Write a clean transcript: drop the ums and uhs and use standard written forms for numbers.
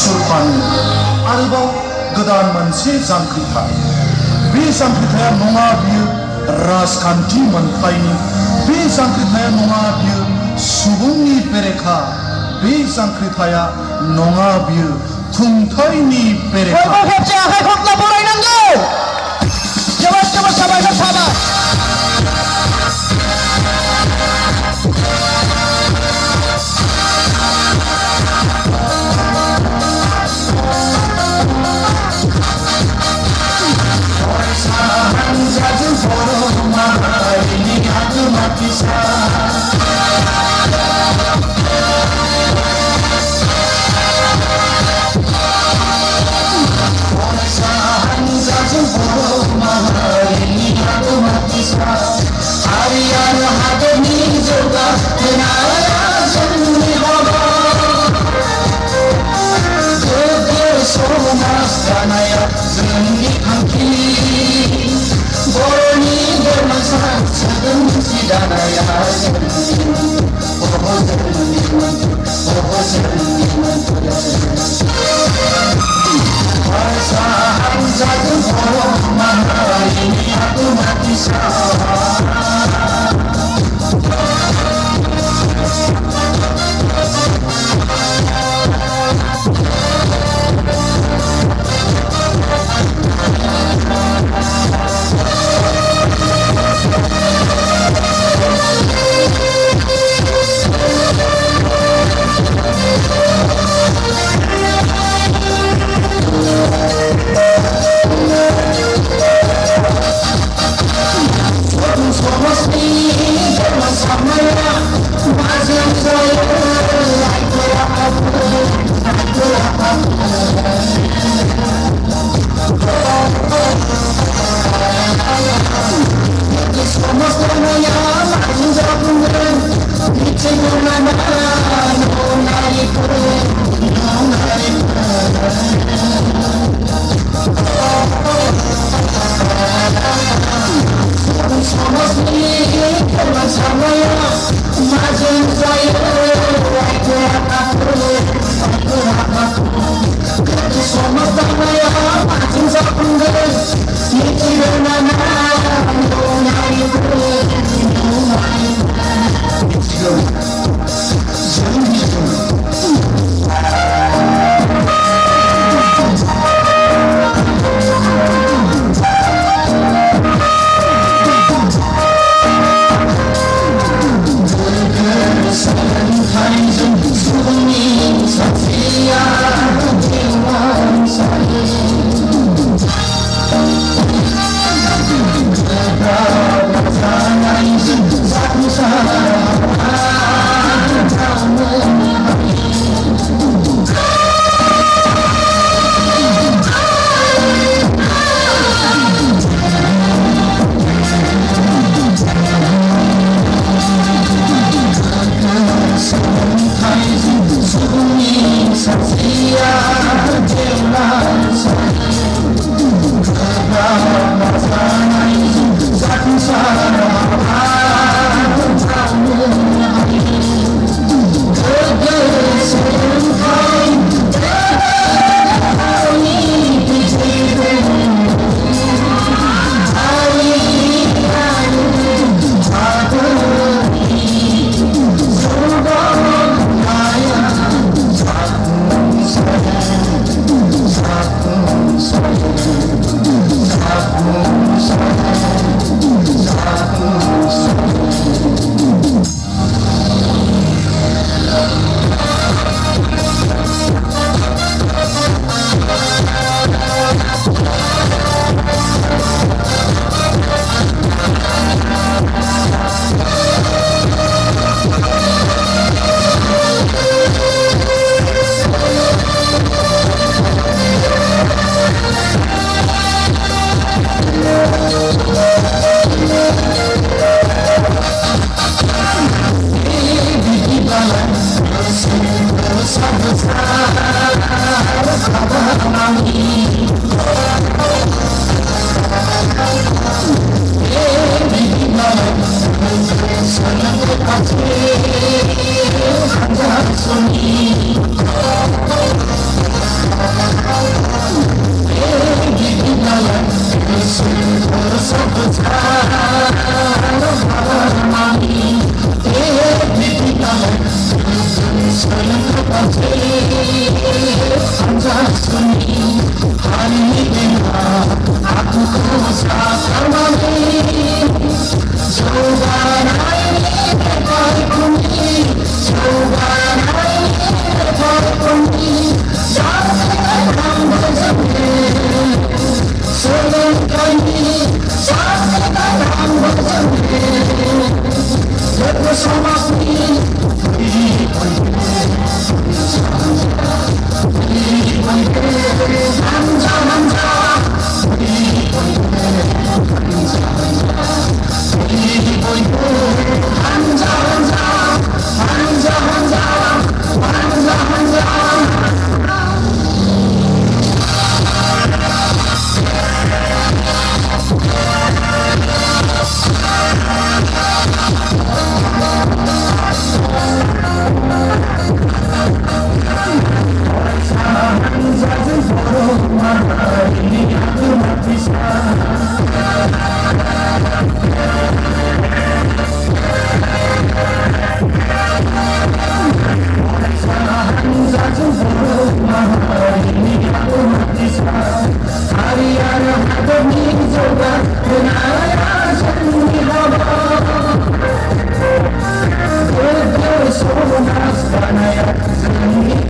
surpani arba godan manse jangkrita be jangkritaya nonga biyo rajkanti monthaini be jangkritaya nonga biyo subungni berekha be jangkritaya nonga biyo खुंथायनि बेरेखा बयबो आखाइ खबना बरायनांगौ जोबोद जोबोद साबायखर थाबाय फरायसा हानजाजों बर' माहारिनि आगोमा फिसा Ariana hadeni joga tenaya jani hoba Jogo somas danaya jani hanki Boroni bermasa sadan si danaya Oh jani Farsa hamzadun oh maharini aku mati sah 앉았으니 아니되나 아프고 사랑하니 저가 나의 발꿈이 저가 나의 발꿈이 사랑한 거잖네 서른까지 사랑한 거잖네 옆에서 막니 우리 Sonas banaya zani